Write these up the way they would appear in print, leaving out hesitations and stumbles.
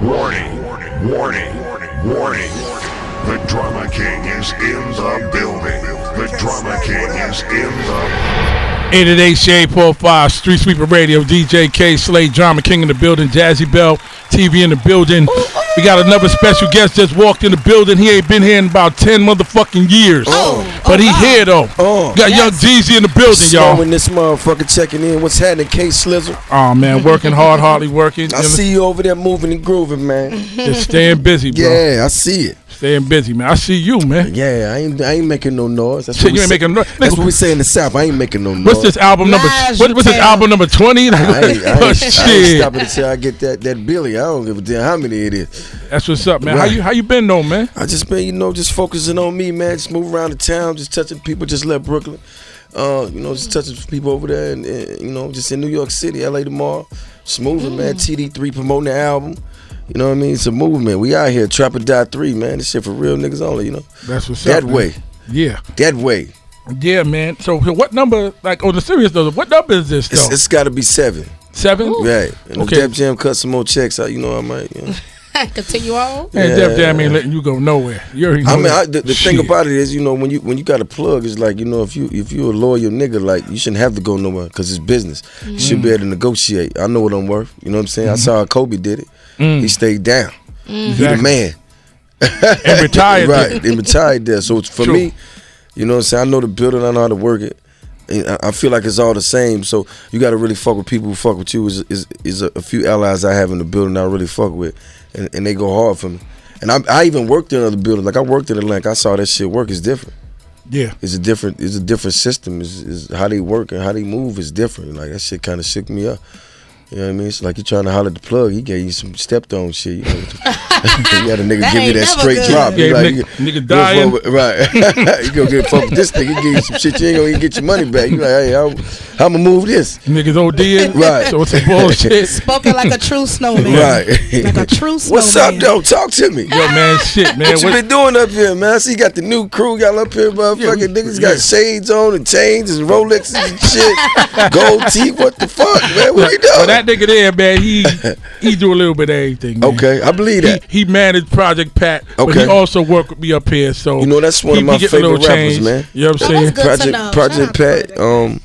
Warning, warning, warning. The Drama King is in the building. The Drama King is in the 888 Shade45, Streetsweeper Radio, DJ Kayslay, Drama King in the building, Jazzy Bell, TV in the building. We got another special guest just walked in the building. He ain't been here in about 10 motherfucking years. But he here though. Got young Jeezy in the building, y'all. In this motherfucker checking in. What's happening, Kayslay? Oh man, working hard, hardly working. I see you over there moving and grooving, man. Just staying busy, bro. Yeah, I see it. Staying busy, man. I see you, man. Yeah, I ain't making no noise. That's Shit, you ain't making no noise. That's what we say in the South. I ain't making no noise. What's this album number? What's this album number 20? I ain't stopping until I get that Billy. I don't give a damn how many it is. That's what's up, man. Right. How you been though, man? I just been, just focusing on me, man. Just move around the town, just touching people. Just left Brooklyn. Just touching people over there, and just in New York City, LA tomorrow. Just moving, man. TD3 promoting the album. You know what I mean? It's a movement. We out here, Trap or Die 3, man. This shit for real niggas only, That's what's that up. That way. Yeah. That way. Yeah, man. So what number, like on the serious though, what number is this though? It's got to be 7. 7? Right. And if Def Jam cut some more checks out, I might, Continue on. And Def Jam ain't letting you go nowhere. You already know the thing about it is, when you got a plug, it's like, if you a loyal nigga, like you shouldn't have to go nowhere because it's business. You should be able to negotiate. I know what I'm worth. You know what I'm saying? I saw how Kobe did it. He stayed down. He the man. And retired. Right. And retired there. So it's for me, you know what I'm saying? I know the building. I know how to work it. And I feel like it's all the same. So you got to really fuck with people who fuck with you. Is a few allies I have in the building I really fuck with. And they go hard for me. And I even worked in other buildings. Like I worked in Atlanta. I saw that shit work. It's different. Yeah. It's a different system. It's how they work and how they move is different. Like that shit kind of shook me up. You know what I mean? It's like you trying to holler at the plug. He gave you some stepped on shit. You had a nigga give you that straight drop. Yeah, nigga dying. Right. You go get fucked with this nigga. He give you some shit. You ain't gonna get your money back. You like, hey, how I'ma move this? Niggas ODing. Right. So it's some bullshit. Spoken like a true snowman. Right. Like a true snowman. What's up, though? Talk to me. Yo, man, shit, man. What you been doing up here, man? I see you got the new crew. Y'all up here, motherfucking niggas got shades on and chains and Rolexes and shit. Gold teeth. What the fuck, man? What you doing? Well, that nigga there, man, he do a little bit of everything, man. Okay, I believe that. He managed Project Pat, but he also worked with me up here. So that's one of my favorite rappers, man. You know what I'm saying? Project Pat,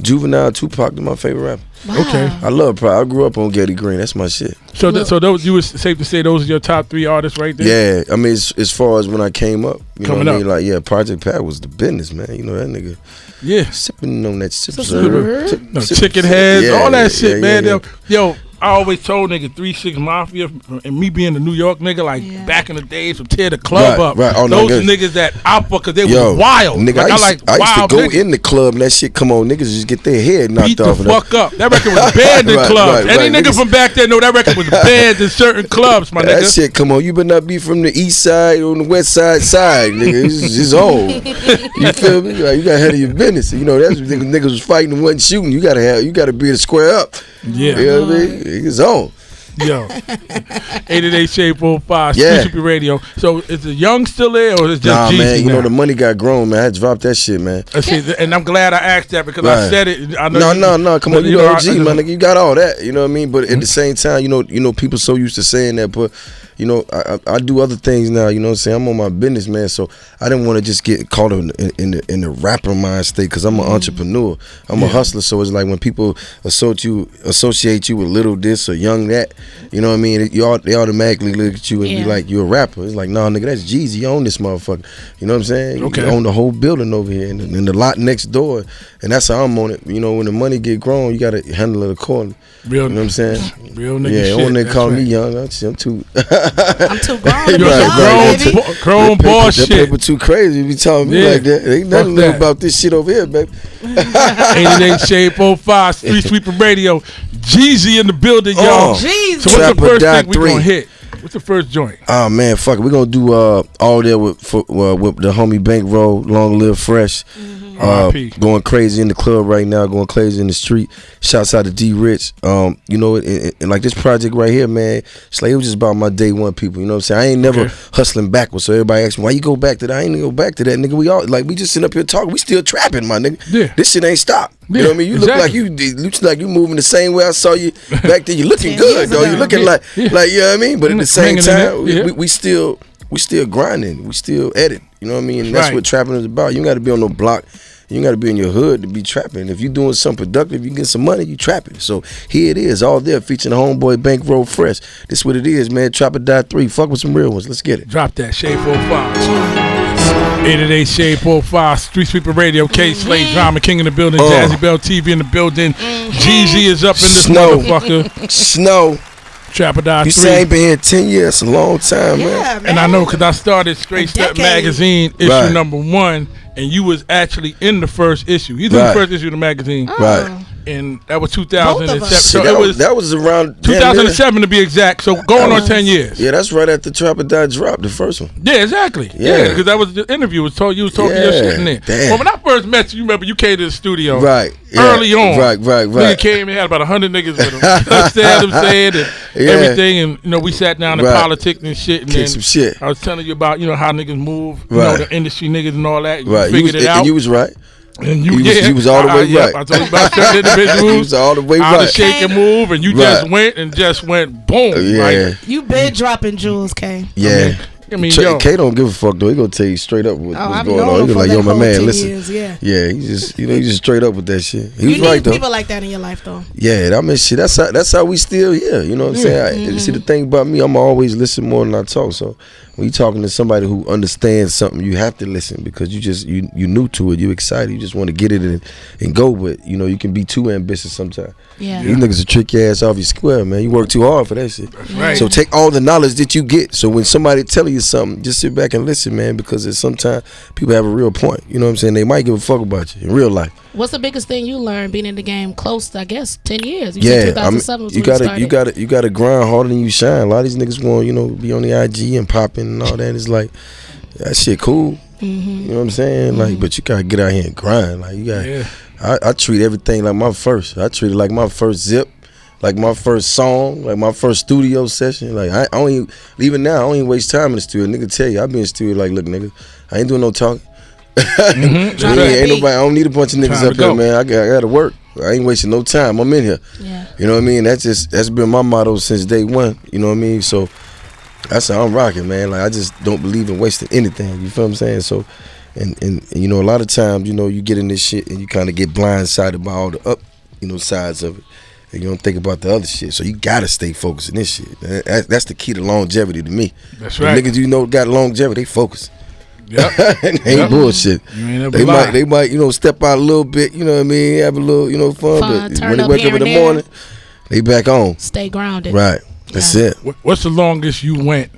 Juvenile, Tupac, they're my favorite rapper. Wow. Okay, I love Pride. I grew up on Getty Green. That's my shit. So those, you was safe to say those are your top 3 artists right there. Yeah, I mean as far as when I came up, you know what I mean? Up. Like Project Pat was the business, man. You know that nigga. Yeah, sipping on that chicken heads, all that shit, man. Yeah. Yo, I always told nigga 3-6 Mafia, and me being a New York nigga, like back in the days, would tear the club up. Right. Oh, those niggas that I fuck, cause they was wild. Nigga, I used to go in the club and that shit come on, niggas just get their head knocked off. Beat the fuck up. That record was banned in clubs. Any nigga from back there know that record was banned in certain clubs, my nigga. That shit come on. You better not be from the east side or the west side, nigga. It's old. You feel me? Like, you gotta handle your business. You know, that's what niggas was fighting and wasn't shooting. You gotta be to square up. Yeah. You know what I mean? It's on. Yo, 888 Shade45, Streetsweeper Radio. So is the young still there, or is it just Jeezy man, you now? know the money got grown, man. I had to drop that shit, man. And I'm glad I asked that because I said it. I know no, come on, you know OG, my nigga, you got all that. You know what I mean? But at the same time, you know, people so used to saying that, but I do other things now. You know what I'm saying? I'm on my business, man. So I didn't want to just get caught in the rapper mind state because I'm an entrepreneur. I'm a hustler. So it's like when people associate you with little this or young that. You know what I mean? They automatically look at you and be like, you're a rapper. It's like, nah, nigga, that's Jeezy. You own this motherfucker. You know what I'm saying? Okay. You own the whole building over here and the lot next door. And that's how I'm on it. You know, when the money get grown, you got to handle it accordingly. Real, you know what I'm saying? Real nigga shit. Yeah, when they call me young, I'm too... I'm too grown to be young, grown boy shit. That paper too crazy. You be telling me like that. Ain't nothing new about this shit over here, baby. 888 Shade45, Streetsweeper Radio. Jeezy in the building, y'all. Jeezy. So what's the first thing we gonna hit? What's the first joint? Oh man, fuck it. We gonna do all there with the homie Bankroll, Long Live Fresh. R.I.P. Going crazy in the club right now, going crazy in the street. Shouts out to D Rich. You know, and like this project right here, man, it's like it was just about my day one people. You know what I'm saying? I ain't never hustling backwards. So everybody asks me, why you go back to that? I ain't go back to that, nigga. We just sitting up here talking. We still trapping, my nigga. Yeah. This shit ain't stopped. Yeah, you know what I mean? You look like you moving the same way I saw you back then. You looking good, though. You looking like you know what I mean? But at the same time, we still grinding. We still at it. You know what I mean? And that's what trapping is about. You ain't got to be on no block. You got to be in your hood to be trapping. If you doing something productive, you get some money, you trapping. So here it is, all there, featuring the homeboy Bankroll Fresh. This what it is, man. Trap or Die 3. Fuck with some real ones. Let's get it. Drop that. Shade45. 888 Shade45. Street Sweeper Radio. Kayslay, Drama King in the building. Jazzy Bell TV in the building. Jeezy is up in this motherfucker. Snow. Trap or Die 3. You say I ain't been here 10 years. It's a long time, man. And I know because I started Straight Step Magazine issue number 1. And you was actually in the first issue. You did the first issue of the magazine. Right. And that was 2007. So that was around 2007 to be exact. So going on 10 years. Yeah, that's right after Trap or Die dropped, the first one. Yeah, exactly. Yeah, because that was the interview. You was talking your shit in there. Damn. Well, when I first met you, remember you came to the studio. Right. Early on. Right. Nigga came and had about 100 niggas with him. Understand what I'm saying? And everything. And, you know, we sat down and politics and shit. And then some shit. I was telling you about, you know, how niggas move. You know, the industry niggas and all that. You figured it out. And you was right. And you was all the way right. I told you about certain individuals. You was all the way right. How to shake and move, and you just went boom. Yeah. You been dropping jewels, K. Yeah. I mean, K don't give a fuck though. He gonna tell you straight up what's going on. He like, yo, my man, listen. Yeah, he just straight up with that shit. He was right though. People like that in your life though. Yeah, I mean, shit. That's how we still here. You know what I'm saying? See, the thing about me, I'm always listen more than I talk. So when you talking to somebody who understands something, you have to listen because you new to it. You excited. You just want to get it and go. But you know, you can be too ambitious sometimes. Yeah. These niggas will trick your ass off your square, man. You work too hard for that shit. That's right. So take all the knowledge that you get. So when somebody telling you something, just sit back and listen, man, because sometimes people have a real point. You know what I'm saying? They might give a fuck about you in real life. What's the biggest thing you learned being in the game close to, I guess, 10 years? You said 2007 was you gotta grind harder than you shine. A lot of these niggas want, you know, be on the IG and popping and all that. It's like, that shit cool. You know what I'm saying? Like, but you gotta get out here and grind. Like, you gotta I treat everything like my first. I treat it like my first zip, like my first song, like my first studio session. Like I don't even now, I don't even waste time in the studio. Nigga tell you, I be in the studio like, look, nigga, I ain't doing no talking. Ain't nobody. I don't need a bunch of niggas up here, man. I gotta work. I ain't wasting no time. I'm in here. Yeah. You know what I mean? That's been my motto since day one. You know what I mean? So that's how I'm rocking, man. Like I just don't believe in wasting anything. You feel what I'm saying? So. And you know, a lot of times, you know, you get in this shit and you kind of get blindsided by all the sides of it, and you don't think about the other shit. So you gotta stay focused in this shit. That's the key to longevity to me. That's right. The niggas you know got longevity, they focus. Yep. Ain't bullshit. They might, you know, step out a little bit, you know what I mean, have a little, you know, fun, but when they wake up in the morning, they back on. Stay grounded. Right. That's it. What's the longest you went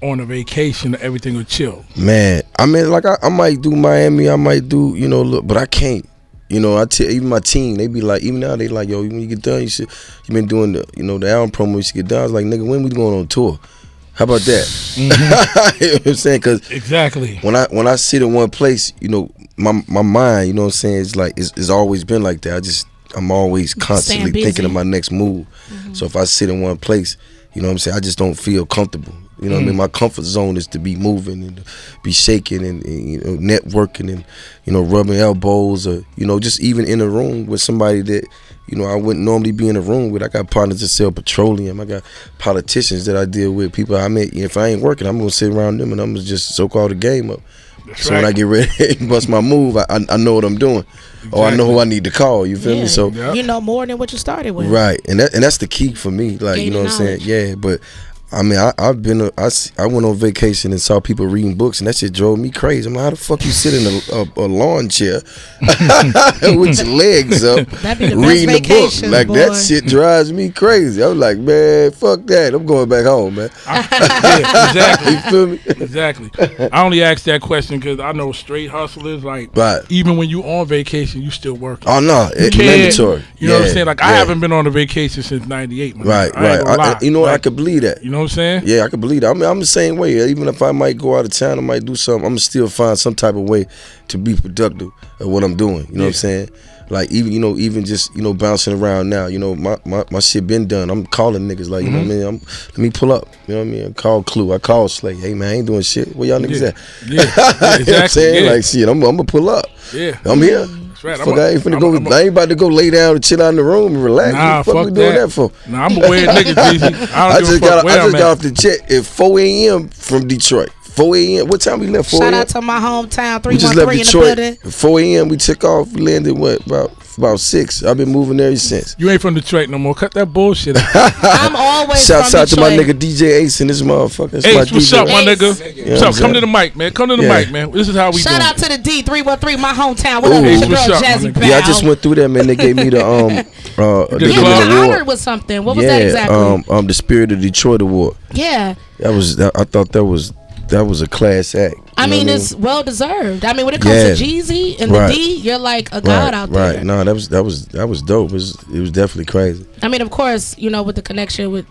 on a vacation or everything was chill? Man, I mean, like I might do Miami, I might do, you know, but I can't. You know, I tell even my team, they be like, even now they like, yo, when you get done, you been doing the, you know, the album promo, you should get done. I was like, nigga, when we going on tour? How about that? You know what I'm saying? Cause exactly. When I sit in one place, you know, my mind, you know what I'm saying, it's like it's always been like that. I'm always constantly thinking of my next move. So if I sit in one place, you know what I'm saying, I just don't feel comfortable. You know what I mean? My comfort zone is to be moving and be shaking and you know, networking and, you know, rubbing elbows or, you know, just even in a room with somebody that, you know, I wouldn't normally be in a room with. I got partners that sell petroleum. I got politicians that I deal with, people I met. If I ain't working, I'm going to sit around them and I'm going to just so-called the game up. That's when I get ready and bust my move, I know what I'm doing. Exactly. Or I know who I need to call, you feel me? So you know more than what you started with. Right, and that's the key for me. Like, you know what I'm saying? Yeah, but I mean, I went on vacation and saw people reading books, and that shit drove me crazy. I'm like, how the fuck you sit in a lawn chair with your legs up, reading a book? Like, that shit drives me crazy. I'm like, man, fuck that. I'm going back home, man. Yeah, exactly. You feel me? Exactly. I only asked that question because I know straight hustlers, like, even when you on vacation, you still working. Oh, no, it's mandatory. You know what I'm saying? Like, I haven't been on a vacation since 98, man. Right. You know, I could believe that. You know know what I'm saying? Yeah, I can believe that. I mean, I'm the same way. Even if I might go out of town, I might do something, I'm gonna still find some type of way to be productive at what I'm doing. You know what I'm saying? Like even just bouncing around now. My shit been done. I'm calling niggas like, you know what I mean? Let me pull up. You know what I mean? I call Clue. I call Slay. Hey man, I ain't doing shit. Where y'all niggas at? Yeah, exactly. You know what I'm saying? Like shit, I'm gonna pull up. Yeah, I'm here. That's right. Fuck, I ain't finna go. I ain't about to go lay down and chill out in the room and relax. Nah, what the fuck we doing that for? Nah, I'm a weird nigga, Jeezy. I just got off the jet at 4 a.m. from Detroit. 4 a.m. What time we left? 4 Shout a.m. out to my hometown, 313 We just left in the Detroit. building. At 4 a.m. we took off. We landed about 6. I've been moving there since. You ain't from Detroit no more. Cut that bullshit out. I'm always Shouts from out to my Detroit. nigga DJ Ace and this motherfucker. That's my Ace, what's DJ. up, my Ace. nigga? Yeah, What's up? what's Come up? to the mic, man. Come to the Yeah. mic, man. This is how we Shout doing. out to the D313, my hometown. What up, Ooh. it's your What's girl up, my Jazzy nigga? Bell. Yeah, I just went through that, man. They gave me the they Yeah, gave me we the got award. honored with something. What was that exactly? The Spirit of Detroit Award. Yeah. I thought that was a class act. I mean, it's well deserved. I mean, when it comes to Jeezy and the D, you're like a god out there. Right. No, that was dope. It was definitely crazy. I mean, of course, with the connection with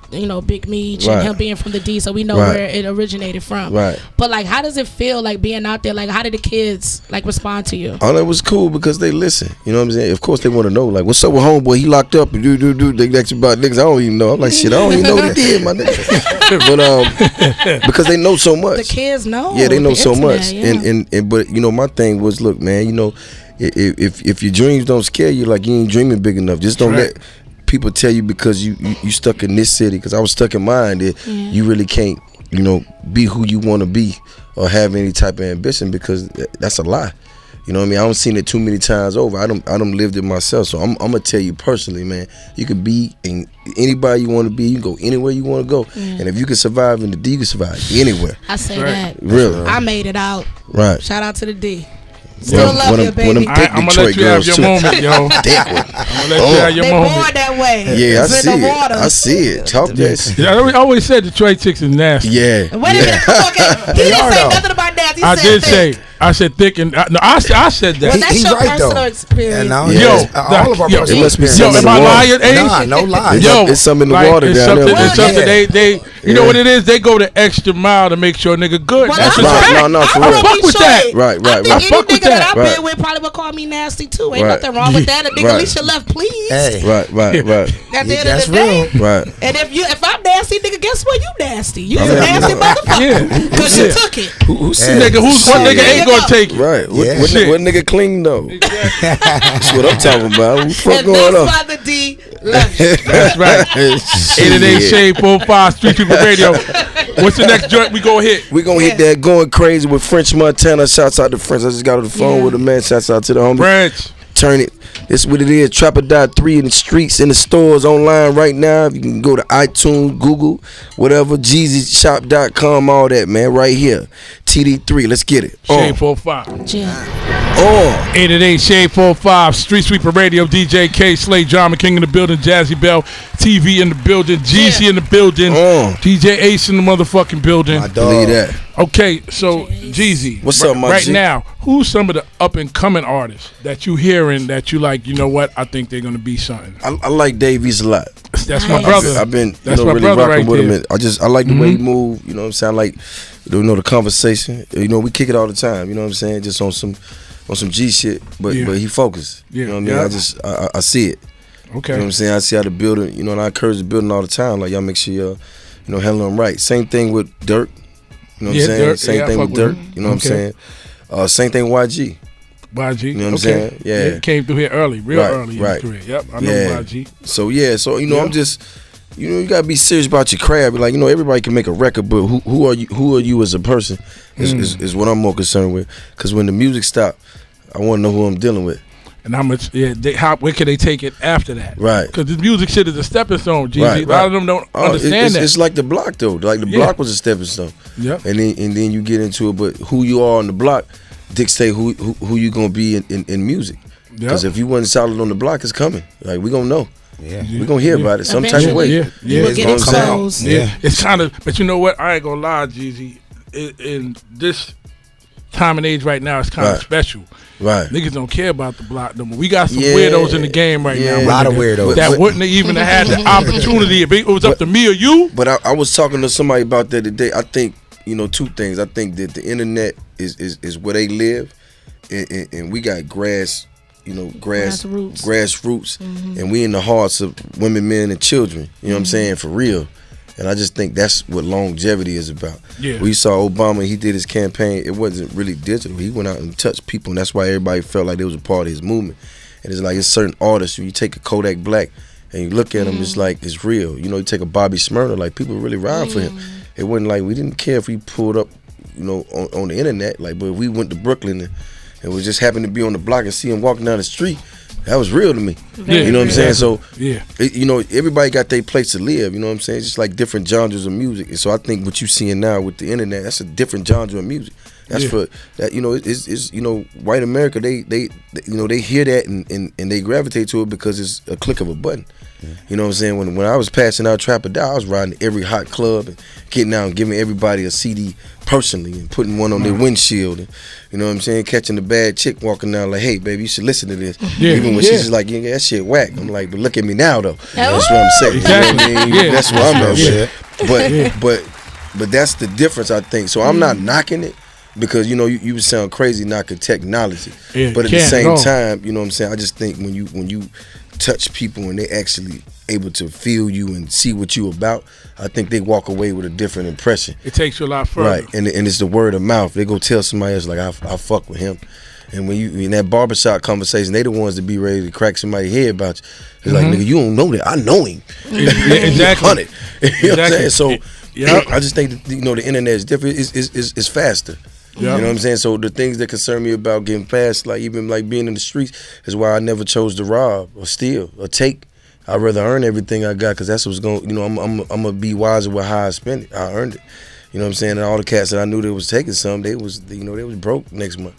Big Meech and Right. him being from the D, so we know Right. where it originated from. Right. But like, how does it feel like being out there? Like, how did the kids like respond to you? Oh, that was cool because they listen. You know what I'm saying? Of course they want to know. Like, what's up with homeboy? He locked up and do. They ask you about niggas. I don't even know. I'm like, shit. I don't even know what he did, my nigga. But because they know so much. The kids know. Yeah, they know the so internet, much. yeah. And but my thing was, look, man, if your dreams don't scare you, like you ain't dreaming big enough. Just don't let people tell you because you stuck in this city. Because I was stuck in mine that you really can't, be who you want to be or have any type of ambition because that's a lie. You know what I mean? I don't seen it too many times over. I don't lived it myself. So I'm gonna tell you personally, man. You can be in anybody you want to be. You can go anywhere you want to go. And if you can survive in the D, you can survive anywhere. I say that. Really? I made it out. Right. Shout out to the D. Still love you, baby. I'm gonna let you have your moment, yo. I'm gonna let you have your They moment. born that way. Yeah, I It's in see the it. water. I see it. Talk that shit. Yeah, I always said Detroit chicks is nasty. Yeah. Wait a minute. Come on, okay. He didn't say nothing about that. He I said did thick. say. I said thick and no. I said that. Well, that's He's your right, personal though. experience. And now, Yo, all of our yo, personal it must be Yo, something am in I the water. lying? Ain't Nah, it? no lies. Yo, It's something in the like, water it's down something, there. It's something Yeah. they you know what it is? They go the extra mile to make sure a nigga good. Well, That's I'm respect. Right. No, for I real. fuck with that. Right. I think I any fuck with nigga that that. I've Right. been with probably would call me nasty too. Ain't Right. nothing wrong with that. A nigga Right. Alicia left, please. Hey, Right. At the end that's of the day. real. Right. And if I'm nasty, nigga, guess what? You nasty. You I a mean, nasty motherfucker. Yeah. Because you took it. Who Hey. Nigga, who's one Shit. nigga ain't gonna take it? Right. Yeah. What nigga clean though? That's what I'm talking about. What the fuck And going that's on? why the D left. That's right. 888 Shade 45 Streetsweeper Radio. What's the next joint we go hit? We gonna hit that going crazy with French Montana. Shouts out to French. I just got on the phone with a man. Shouts out to the homie. French. Turn it. This what it is. Trap or Die 3 in the streets, in the stores, online right now. You can go to iTunes, Google, whatever, JeezyShop.com, all that, man. Right here. TD3. Let's get it. Shade 45. Oh. 888 Shade 45 Street Sweeper Radio. DJ Kayslay, Drama King in the building. Jazzy Bell TV in the building. Jeezy in the building. DJ Ace in the motherfucking building. My dog. Believe that. Okay, so Jeezy, What's up, my right G? now, who's some of the up and coming artists that you hearing that you like? You know what? I think they're gonna be something. I like Dave East a lot. That's my brother. I've been That's my really brother rocking right with him. there. And I like the way he move. You know what I'm saying? I like the conversation. We kick it all the time. You know what I'm saying? Just on some G shit. But Yeah. but he focused. Yeah. You know what I mean? Yeah. I see it. Okay. You know what I'm saying? I see how the building. And I encourage the building all the time. Like y'all make sure y'all handle them right. Same thing with Dirk. You know what I'm saying? Dirk. Same Yeah, I thing fuck with with Dirk. him. You know what I'm saying? Same thing with YG. YG. You know what I'm okay. saying? Yeah. Came through here early, real Right, early in right. his career. Yep, I know Yeah. YG. So I'm just, you gotta be serious about your craft. Like everybody can make a record, but who are you as a person? Is what I'm more concerned with. Because when the music stop, I want to know who I'm dealing with. And how much? Yeah, where can they take it after that? Right. Because the music shit is a stepping stone. Jeezy. Right, A lot of them don't understand that. It's like the block though. Like the block was a stepping stone. Yep. And then you get into it, but who you are on the block dictate who you gonna be in music. Because if you wasn't solid on the block, it's coming. Like we gonna know. Yeah. We gonna hear about it some type of way. Yeah. You will That's get what I'm saying. exposed. Yeah. It's kind of, but you know what? I ain't gonna lie, Jeezy. In this time and age right now is kind of special. Right. Niggas don't care about the block no more. We got some weirdos in the game right now. A lot of weirdos. That wouldn't have even had the opportunity if it was up to me or you. But I was talking to somebody about that today. I think, two things. I think that the internet is where they live, and we got grassroots, and we in the hearts of women, men, and children. You know what I'm saying? For real. And I just think that's what longevity is about. Yeah. We saw Obama, he did his campaign. It wasn't really digital. He went out and touched people, and that's why everybody felt like they was a part of his movement. And it's like, it's certain artists, when you take a Kodak Black and you look at him, it's like, it's real. You take a Bobby Smyrna, like, people really ride for him. It wasn't like, we didn't care if he pulled up, on the internet, like, but if we went to Brooklyn and we just happened to be on the block and see him walking down the street, that was real to me. You know what I'm saying? So, everybody got their place to live. You know what I'm saying? It's just like different genres of music. And so I think what you seeing now with the internet, that's a different genre of music. That's for that. It's white America. They hear that and they gravitate to it because it's a click of a button. You know what I'm saying? When I was passing out Trap or Die, I was riding to every hot club and getting out and giving everybody a CD personally and putting one on their windshield. And, you know what I'm saying? Catching the bad chick walking down like, hey, baby, you should listen to this. Even when she's just like, that shit whack. I'm like, but look at me now, though. That's what I'm saying. Exactly. You know what I mean? That's what I'm at. But that's the difference, I think. So I'm not knocking it. Because you would sound crazy knocking technology, but at the same time, you know what I'm saying. I just think when you touch people and they actually able to feel you and see what you about, I think they walk away with a different impression. It takes you a lot further, right? And it's the word of mouth. They go tell somebody else like I fuck with him, and when you in that barbershop conversation, they the ones that be ready to crack somebody's head about you. It's like, nigga, you don't know that. I know him. Exactly. You know what I'm saying? So I just think that, the internet is different. It's faster. You know what I'm saying? So the things that concern me about getting fast, like even like being in the streets, is why I never chose to rob or steal or take. I'd rather earn everything I got because that's what's going. I'm gonna be wiser with how I spend it. I earned it. You know what I'm saying? And all the cats that I knew that was taking some, they was broke next month.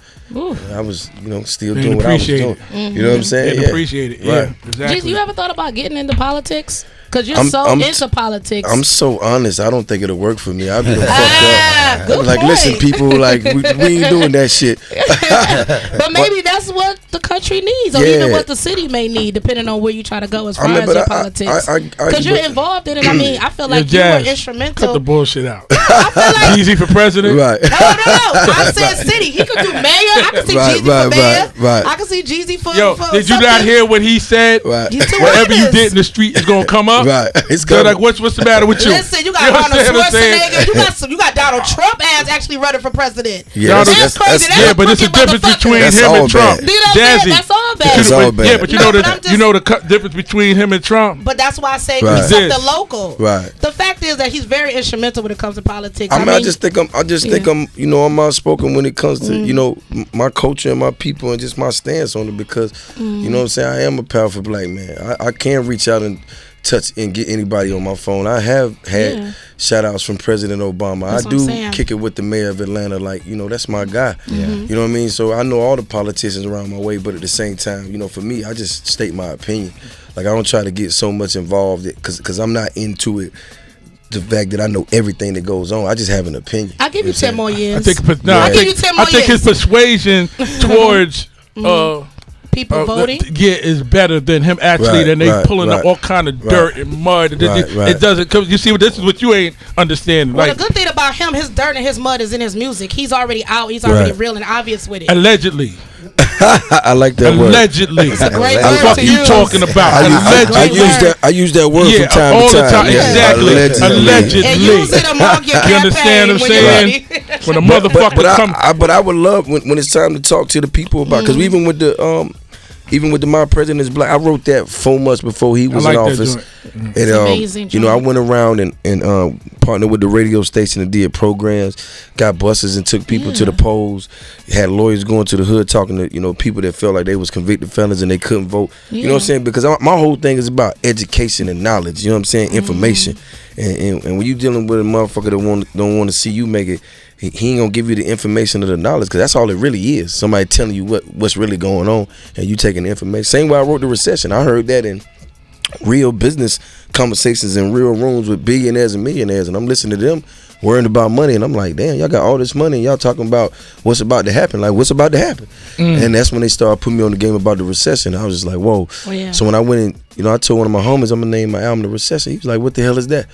I was still doing what I was doing. You know what I'm saying? Appreciate it. Right. Exactly. Jeezy, you ever thought about getting into politics? Because you're into politics. I'm so honest. I don't think it'll work for me. I've been fucked up. I'm like, listen, people, like, we ain't doing that shit. But maybe that's what the country needs, or even what the city may need, depending on where you try to go as far as your politics. Because you're involved in it. I mean, I feel like you were instrumental. Cut the bullshit out. I feel like Jeezy for president? Right. No. I said city. He could do mayor. I could see Jeezy for mayor. Right. I could see Jeezy for did you not hear what he said? Right. Whatever you did in the street is gonna come up. Right. It's So like, what's the matter with you? Listen, you got Arnold Schwarzenegger. You got Donald Trump ass actually running for president. Yeah, that's crazy. But it's a difference between him and Trump. Jazzy. That's all bad. That's all bad. Yeah, but you know the difference between him and Trump. But that's why I say he's something local. Right. The fact is that he's very instrumental when it comes to politics. I just think I'm I'm outspoken when it comes to my culture and my people and just my stance on it because you know what I'm saying. I am a powerful black man. I can reach out and touch and get anybody on my phone. I have had shout outs from President Obama. I do kick it with the mayor of Atlanta, like, that's my guy. You know what I mean? So I know all the politicians around my way, but at the same time, for me, I just state my opinion. Like, I don't try to get so much involved because I'm not into it. The fact that I know everything that goes on, I just have an opinion. I'll give you 10 more years. I think his persuasion towards people voting is better than him actually than they pulling up all kind of dirt and mud. It doesn't come. You see, this is what you ain't understanding. Well, the good thing about him, his dirt and his mud is in his music. He's already out. He's already real and obvious with it. Allegedly. I like that word. Allegedly. It's a great What the fuck you talking about? I use that word from time all to the time. Yeah. Exactly. Allegedly. And use it among your campaign. You understand what I'm saying? When a motherfucker come. But I would love when it's time to talk to the people about, because even with the My President is Black, I wrote that 4 months before he was in office. And amazing, I went around and partnered with the radio station and did programs, got buses and took people to the polls, had lawyers going to the hood talking to people that felt like they was convicted felons and they couldn't vote. You know what I'm saying? Because my whole thing is about education and knowledge. You know what I'm saying? Information. And when you dealing with a motherfucker that don't want to see you make it, he ain't gonna give you the information or the knowledge, because that's all it really is. Somebody telling you what's really going on and you taking the information. Same way I wrote The Recession. I heard that in real business conversations in real rooms with billionaires and millionaires, and I'm listening to them worrying about money, and I'm like, damn, y'all got all this money and y'all talking about what's about to happen. Like, what's about to happen? And that's when they started putting me on the game about the recession. I was just like, whoa. Oh, yeah. So when I went in, I told one of my homies I'm gonna name my album The Recession. He was like, what the hell is that?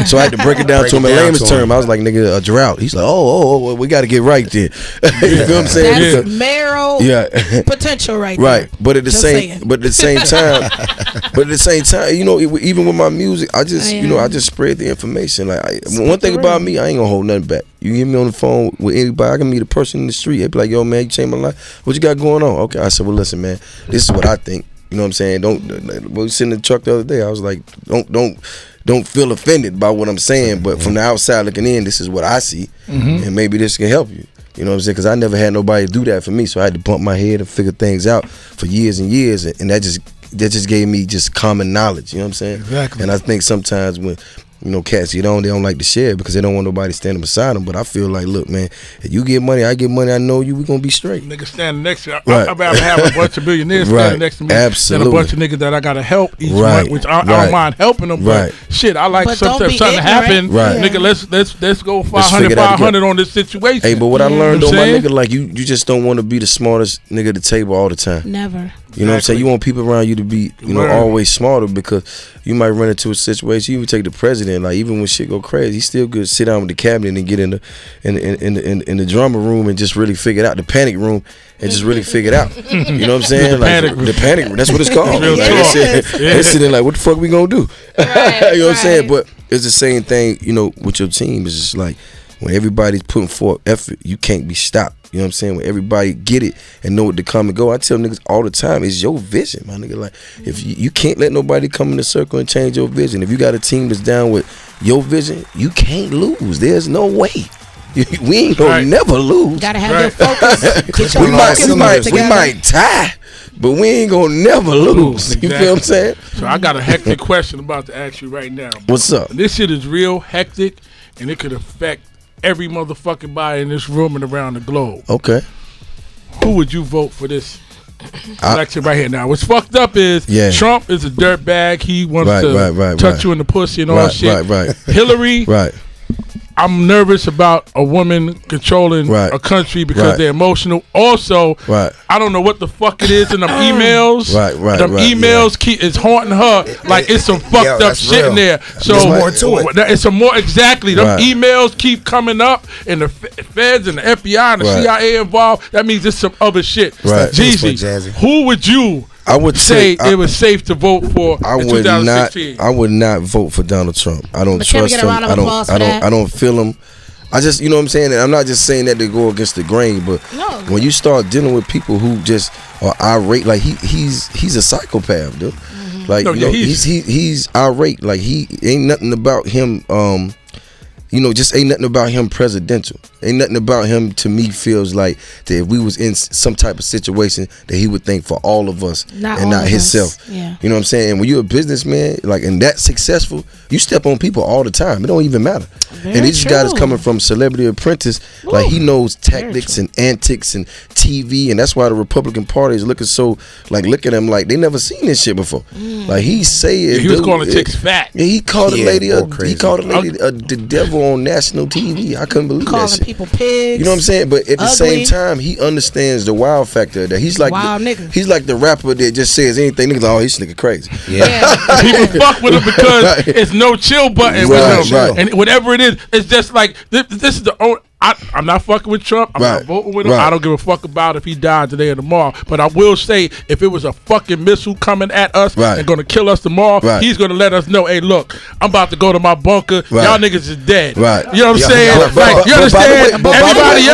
So I had to break it down to him in layman's term. I was like, nigga, a drought. He's like, oh, we got to get right there. You feel what I'm saying? That's marrow potential right there. Right, but at the same time, you know, even with my music, I just I just spread the information. Like one thing about me, I ain't gonna hold nothing back. You get me on the phone with anybody, I can meet a person in the street. They be like, yo, man, you changed my life. What you got going on? Okay, I said, well, listen, man, this is what I think. You know what I'm saying? We was sitting in the truck the other day. I was like, don't feel offended by what I'm saying, but from the outside looking in, this is what I see, and maybe this can help you. You know what I'm saying? Because I never had nobody do that for me, so I had to bump my head and figure things out for years and years, and that just gave me just common knowledge. You know what I'm saying? Exactly. And I think sometimes when cats they don't like to share because they don't want nobody standing beside them. But I feel like, look, man, if you get money, I get money, I know you, we gonna be straight. Nigga standing next to you. I'd rather have a bunch of billionaires standing next to me than a bunch of niggas that I gotta help each month, which I don't mind helping them. But shit, I like something to happen. Nigga, let's go 500 on this situation. Hey, but what I learned though, my nigga, like you just don't want to be the smartest nigga at the table all the time. Never. You know what I'm saying? You want people around you to be, always smarter, because you might run into a situation. You even take the president, like even when shit go crazy, he still could sit down with the cabinet and get in the drama room and just really figure it out, the panic room, and just really figure it out. You know what I'm saying? The panic room. That's what it's called. They sitting like, what the fuck we gonna do? You know what I'm saying? But it's the same thing, with your team. It's just like when everybody's putting forth effort, you can't be stopped. You know what I'm saying? When everybody get it and know what to come and go. I tell niggas all the time, it's your vision, my nigga. Like, if you can't let nobody come in the circle and change your vision. If you got a team that's down with your vision, you can't lose. There's no way. We ain't gonna never lose. Gotta have your focus. We might tie, but we ain't gonna never lose. You feel what I'm saying? So I got a hectic question about to ask you right now. What's up? This shit is real hectic, and it could affect every motherfucking body in this room and around the globe. Okay. Who would you vote for this election right here now? What's fucked up is Trump is a dirtbag. He wants to touch you in the pussy and all that shit. Hillary. I'm nervous about a woman controlling a country because they're emotional. Also, I don't know what the fuck it is in them emails. Them emails is haunting her like it's some fucked up shit in there. So there's more to it. It's some more exactly. Them emails keep coming up, and the feds and the FBI and the CIA involved. That means it's some other shit. Jeezy, who would you? I would say it was safe to vote for in 2016. I would not vote for Donald Trump. I don't trust him. I don't feel him. I just, you know what I'm saying? And I'm not just saying that to go against the grain, but when you start dealing with people who just are irate, like he's a psychopath, dude. Like he's irate. Like he ain't nothing about him. Just ain't nothing about him presidential. Ain't nothing about him to me feels like that if we was in some type of situation that he would think for all of us and not himself. Yeah. You know what I'm saying? And when you're a businessman, like, and that successful, you step on people all the time. It don't even matter. And this guy is coming from Celebrity Apprentice. Ooh, like, he knows tactics and antics and TV, and that's why the Republican Party is looking so, like, look at him like they never seen this shit before. Like, he say it. He was calling chicks fat. Yeah, he called a lady the devil on national TV. I couldn't believe that shit. People pigs. You know what I'm saying? But at the same time, he understands the wild factor that he's like he's like the rapper that just says anything. Niggas like, oh, this nigga crazy. Yeah. People fuck with him because it's no chill button with him. And whatever it is, it's just like this is the only. I'm not fucking with Trump. I'm not voting with him. I don't give a fuck about if he died today or tomorrow. But I will say, if it was a fucking missile coming at us and going to kill us tomorrow, he's going to let us know, hey, look, I'm about to go to my bunker. Y'all niggas is dead. You know what I'm saying? Like, you understand? Everybody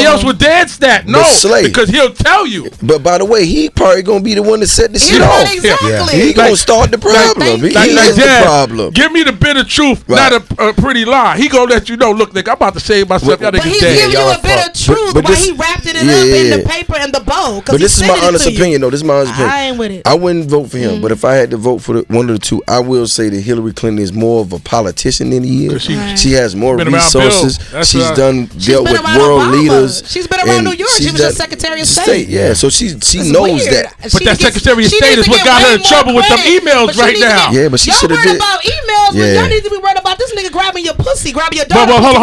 else would dance that. No, because he'll tell you. But by the way, he probably going to be the one that set the shit off. Exactly. He going to start the problem. He is the problem. Give me the bitter truth, not a pretty lie. He going to let you know, look, nigga, I'm about to save myself. Y'all but niggas he's dead. giving you a bit of truth why he wrapped it up in the paper and the bow. But this is my honest opinion, though. This is my honest opinion. I ain't with it. I wouldn't vote for him, but if I had to vote for one of the two, I will say that Hillary Clinton is more of a politician than he is. She has more resources. She's dealt with world leaders. She's been around New York. She was just Secretary of State. Yeah, so she knows that. But that Secretary of State is what got her in trouble with them emails right now. Yeah, but she should have did. Y'all worried about emails, but y'all need to be worried about this nigga grabbing your pussy, grabbing your daughter. Hold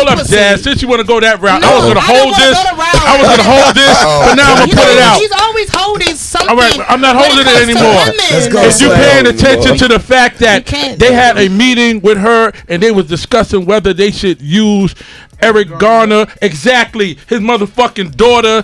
up, Jazz. Since you want to go that route, I was gonna hold this. But now I'm gonna put it out. He's always holding something. All right, I'm not holding it anymore. If you paying attention to the fact that they had a meeting with her and they was discussing whether they should use Eric Garner, exactly, his motherfucking daughter,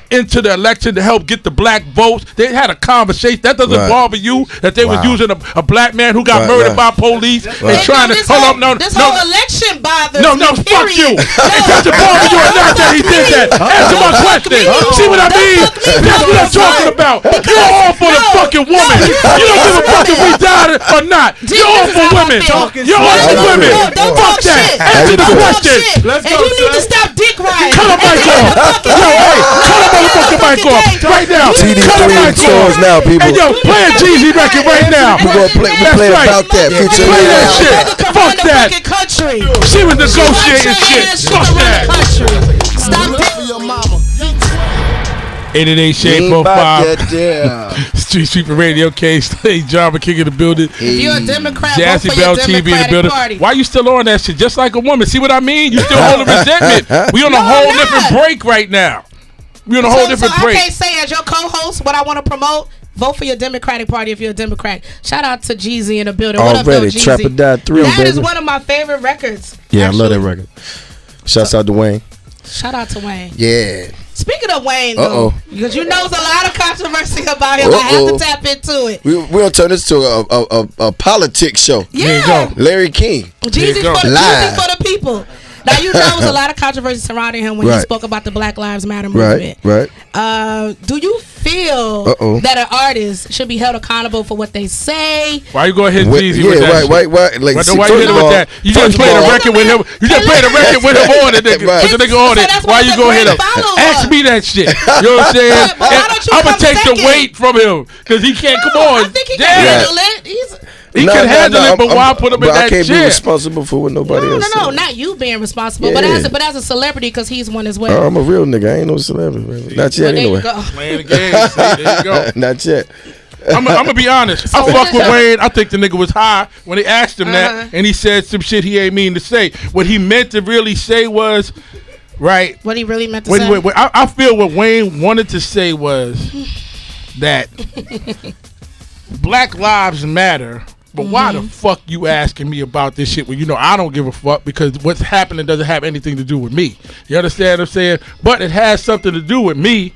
into the election to help get the black votes. They had a conversation. That doesn't bother you that they was using a black man who got murdered by police and trying to this whole election bothers me. Fuck you. It doesn't bother you or not that he did that. Answer my question. See what I mean? That's what I'm talking about. You're all for the fucking woman. You don't give a fuck if we died or not. You're all for women. You're all for women. Fuck that. Answer the question. And you need to stop dick riding. Cut the mic off. Yo, hey, cut the motherfucking mic off right now. Cut the mic off now, people. Hey, yo, play a Jeezy record right now. We're gonna play about that. Play that shit. Fuck that. She was negotiating shit. Fuck that. Stop dick your mama. 88 Shade45 Streetsweeper Radio, Kayslay, Drama King in the building. If you're a Democrat, Jazzy Bell TV in the building. Party. Why you still on that shit? Just like a woman. See what I mean? You still holding resentment. We on a whole different break right now. We on a whole different break. I can't say as your co-host what I want to promote. Vote for your Democratic Party if you're a Democrat. Shout out to Jeezy in the building. What up, though, Jeezy? Trap or Die 3, That is one of my favorite records. Yeah, actually. I love that record. Shouts out to Wayne. Shout out to Wayne. Yeah. Speaking of Wayne, though, because you know there's a lot of controversy about him, I have to tap into it. We'll turn this to a politics show. Yeah. There you go. Larry King. Jeezy for the people. Now, you know, there was a lot of controversy surrounding him when he spoke about the Black Lives Matter movement. Right. Do you feel that an artist should be held accountable for what they say? Why you going to hit Jeezy with that? Why you hit him with that? You just played a record with him. You just played a record with him on it, nigga. With the nigga on it. Why you going to hit him? Ask me that shit. You know what I'm saying? I'm going to take the weight from him because he can't. Come on. I think he can handle it. He can handle it, but why put him in that chair? I can't be chair? Responsible for what nobody else says. No, not you being responsible, but as a celebrity, because he's one as well. I'm a real nigga. I ain't no celebrity, man. Not yet, anyway. Playing the game. There you go. Not yet. I'm gonna be honest. I fuck with Wayne. I think the nigga was high when they asked him that, and he said some shit he ain't mean to say. What he meant to really say was, right? What he really meant to say. I feel what Wayne wanted to say was that Black Lives Matter. But why the fuck you asking me about this shit when you know I don't give a fuck because what's happening doesn't have anything to do with me. You understand what I'm saying? But it has something to do with me.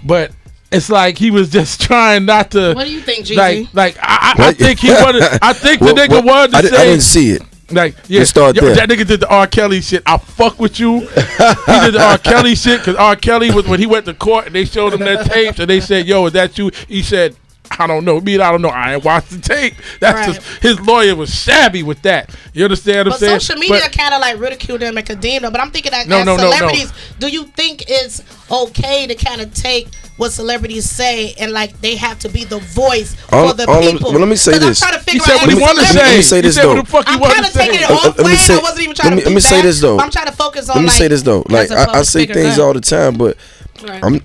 But it's like he was just trying not to. What do you think, Jeezy? I think he wanted. I think the nigga wanted to say. I didn't see it. Like, yeah, that nigga did the R. Kelly shit. I fuck with you. He did the R. Kelly shit because R. Kelly was when he went to court and they showed him that tapes and they said, "Yo, is that you?" He said, I don't know. I don't know. I ain't watched the tape. That's just, his lawyer was savvy with that. You understand what I'm saying? Social media kind of like ridiculed them and condemned them. But I'm thinking that as celebrities, do you think it's okay to kind of take what celebrities say and like they have to be the voice for the people? Well, let me say this. I'm trying to figure out what he wanted to say. Let me say this though. What the fuck I'm kind of taking it off. I wasn't even trying to let me say this though. I'm trying to focus on. Let me say this though. Like I say things all the time, but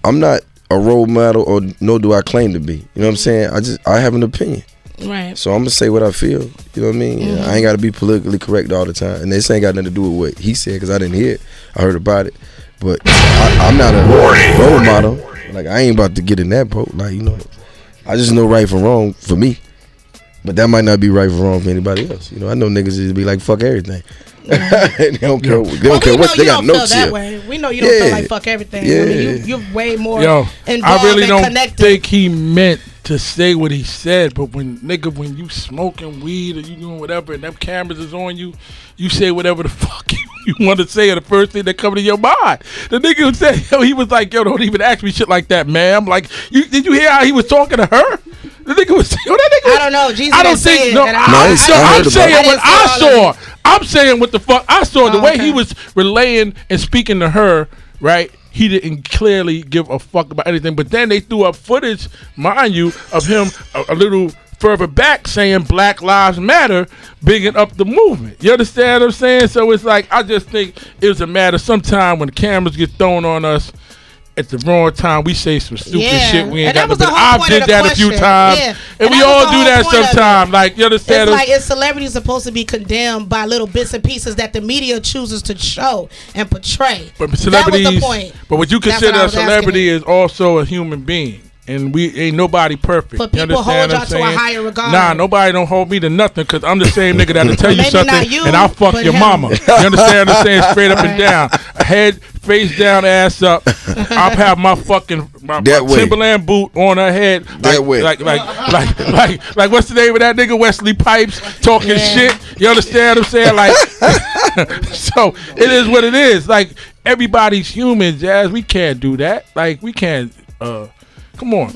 I'm not a role model, or nor do I claim to be. You know what I'm saying? I have an opinion. Right. So I'm gonna say what I feel. You know what I mean? I ain't got to be politically correct all the time, and this ain't got nothing to do with what he said because I didn't hear it. I heard about it, but I'm not a role model. Like I ain't about to get in that boat. Like I just know right from wrong for me, but that might not be right from wrong for anybody else. I know niggas just be like fuck everything. They don't care. They don't care what they got notes here. We know you don't feel like fuck everything. Yeah. I mean, you're way more involved I really don't connected. think he meant to say what he said, but when you smoking weed or you doing whatever and them cameras is on you, you say whatever the fuck you want to say, or the first thing that comes to your mind. The nigga said, he was like, yo, don't even ask me shit like that, ma'am. Like, did you hear how he was talking to her? The nigga was, that nigga was, I don't know. Jesus I don't think, I'm saying what I saw. I'm saying what the fuck I saw. The way he was relaying and speaking to her, right? He didn't clearly give a fuck about anything. But then they threw up footage, mind you, of him a little further back saying Black Lives Matter, bigging up the movement. You understand what I'm saying? So it's like, I just think it was a matter sometime when the cameras get thrown on us at the wrong time, we say some stupid shit we ain't got to. But I've did that a few times, and we all do that sometimes. Like, you understand? It's like, is celebrities supposed to be condemned by little bits and pieces that the media chooses to show and portray? But celebrities, that was the point. But what you consider a celebrity is also a human being. And we ain't nobody perfect. But people hold y'all to a higher regard. Nah, nobody don't hold me to nothing because I'm the same nigga that'll tell you something you, and I'll fuck your mama. You understand what I'm saying? Straight up and down. Head, face down, ass up. I'll have my fucking my Timberland boot on her head. Like what's the name of that nigga? Wesley Pipes talking shit. You understand what I'm saying? Like, so it is what it is. Like, everybody's human, Jazz. We can't do that. Like, we can't, Come on.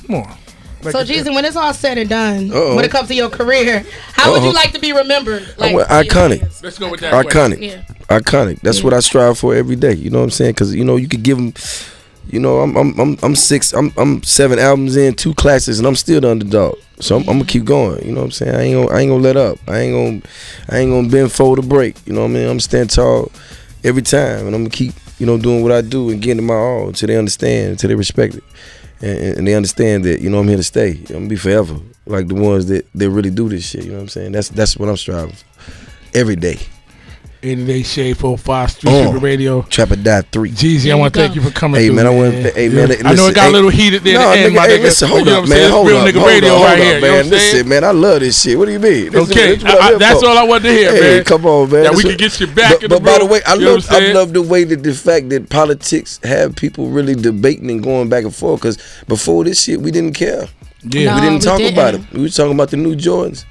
Like, so, Jeezy, when it's all said and done, when it comes to your career, how would you like to be remembered? Like, iconic. Let's go with that. Iconic. That's what I strive for every day. You know what I'm saying? Because you could give them. I'm 7 albums in, 2 classics, and I'm still the underdog. So I'm gonna keep going. You know what I'm saying? I ain't gonna let up. I ain't gonna bend forward or break. You know what I mean? I'm stand tall every time, and I'm gonna keep doing what I do and getting my all until they understand, until they respect it. And they understand that, I'm here to stay. I'm going to be forever. Like the ones that really do this shit, you know what I'm saying? That's what I'm striving for. Every day. Any day, Shade45, Streetsweeper Radio. Trap or Die 3. Jeezy, I want to thank you for coming through. Man, I know it got a little heated there at the end, my nigga. Listen, hold up, man. Hold up, man. Listen, man, I love this shit. What do you mean? That's all I wanted to hear, man. Come on, man. That we can get you back in the room. But by the way, I love the way that the fact that politics have people really debating and going back and forth. Because before this shit, we didn't care. Yeah. We didn't talk about it. We were talking about the new Jordans.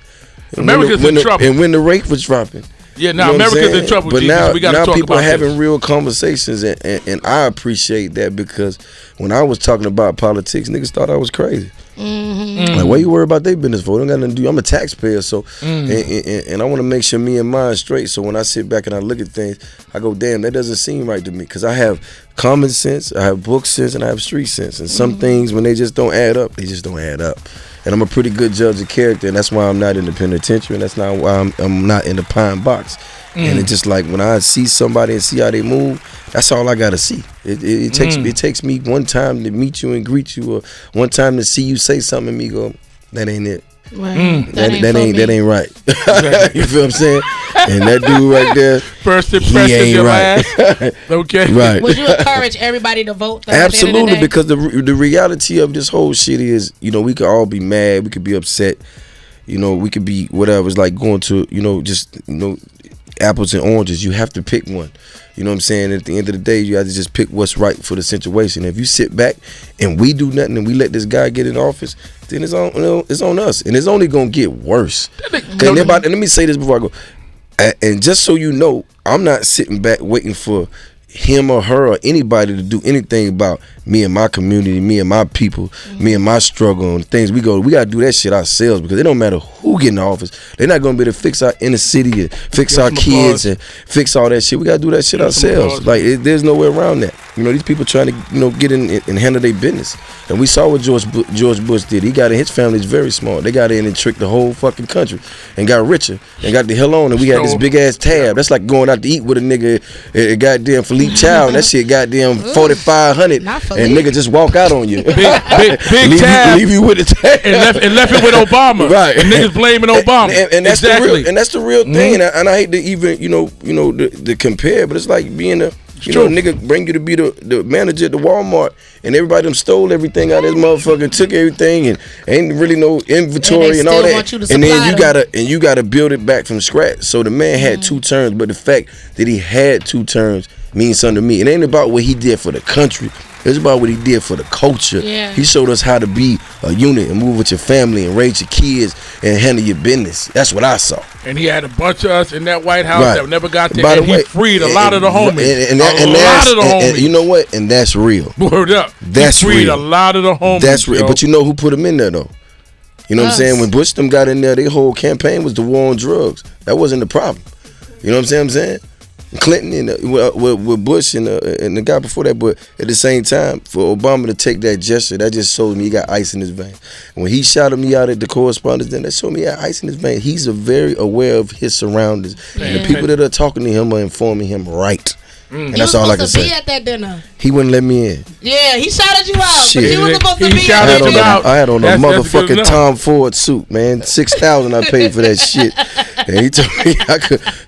America's in trouble. And when the rate was dropping. Yeah, now America's in trouble, but Jesus. We got to talk about this. Now people are having real conversations, and I appreciate that because when I was talking about politics, niggas thought I was crazy. Mm-hmm. Like, what you worry about their business for? It don't got nothing to do. I'm a taxpayer, so and I want to make sure me and mine straight. So when I sit back and I look at things, I go, damn, that doesn't seem right to me because I have common sense, I have book sense, and I have street sense. And some things, when they just don't add up, they just don't add up. And I'm a pretty good judge of character, and that's why I'm not in the penitentiary, and that's not why I'm not in the pine box. And it's just like when I see somebody and see how they move, that's all I gotta see. It takes me one time to meet you and greet you, or one time to see you say something and me go, that ain't it. Right. That ain't right. You feel what I'm saying? And that dude right there, first impression, your right. last. Okay. Right. Would you encourage everybody to vote? Absolutely, because the reality of this whole shit is, we could all be mad, we could be upset, we could be whatever. It's like going to, apples and oranges. You have to pick one. You know what I'm saying? At the end of the day, you have to just pick what's right for the situation. If you sit back and we do nothing and we let this guy get in office, then it's on us, and it's only gonna get worse. And let me say this before I go. And just so you know, I'm not sitting back waiting for him or her or anybody to do anything about me and my community, me and my people, me and my struggle and things. We gotta do that shit ourselves because it don't matter who get in the office. They're not gonna be able to fix our inner city and fix our kids and fix all that shit. We gotta do that shit ourselves. Like there's no way around that. These people trying to get in and handle their business. And we saw what George Bush did. He got in. His family is very smart. They got in and tricked the whole fucking country and got richer and got the hell on. And we had this big ass tab. That's like going out to eat with a nigga at goddamn Philippe Chow. And that shit goddamn 4,500. And nigga just walk out on you. Big tab. Leave you with the tab. And left it with Obama. Right. And niggas blaming Obama. And that's the real thing. And I hate to even to compare, but it's like being a nigga bring you to be the manager at the Walmart, and everybody them stole everything out of this motherfucker, took everything, and ain't really no inventory and all that. And then you gotta build it back from scratch. So the man had 2 terms, but the fact that he had 2 terms means something to me. It ain't about what he did for the country. It's about what he did for the culture. Yeah. He showed us how to be a unit and move with your family and raise your kids and handle your business. That's what I saw. And he had a bunch of us in that White House that never got there. By the way, he freed a lot of the homies. And you know what? And that's real. Word up. That's he freed real. a lot of the homies. That's real. But you know who put him in there though? You know what I'm saying? When Bush them got in there, their whole campaign was the war on drugs. That wasn't the problem. You know what I'm saying? Clinton and with Bush and the guy before that, but at the same time, for Obama to take that gesture, that just showed me he got ice in his veins. And when he shouted me out at the correspondence, then that showed me he had ice in his veins. He's very aware of his surroundings, and the people that are talking to him are informing him right. And that's all I can say. He was supposed to be at that dinner. He wouldn't let me in. Yeah, he shouted you out. Shit. But he was supposed to be shouted you out. I had on a That's motherfucking Tom Ford suit, man. $6,000 I paid for that shit. And he told me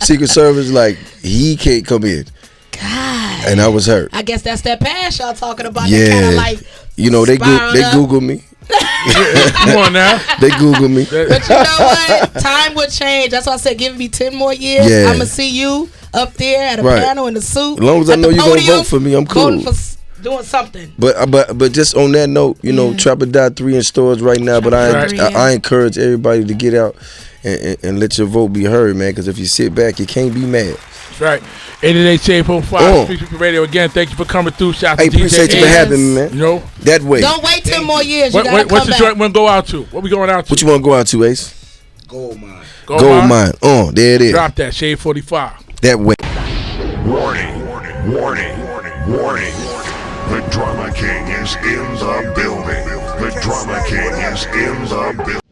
Secret Service like he can't come in. God. And I was hurt. I guess that's that past y'all talking about. Yeah. That kind of like. You know they Google me. Come on now. They Google me. But you know what? Time would change. That's why I said give me 10 more years. Yeah. I'ma see you up there at a panel in the suit. As long as I know you're gonna vote for me, I'm cool. Voting for doing something. But just on that note, you know, Trap or Die 3 in stores right now. But I encourage everybody to get out and let your vote be heard, man. Because if you sit back, you can't be mad. That's right. 88 Shade45 Streetsweeper Radio. Again, thank you for coming through. Shout out to DJ. Appreciate you for having me, man. You know that way. Don't wait 10 more years. You what's the joint we're gonna go out to? What we going out to? What you want to go out to, Ace? Gold Mine. Gold Mine. There it is. Drop that Shade45. That way. Warning, warning, warning. The Drama King is in the building. The Drama King is in the building.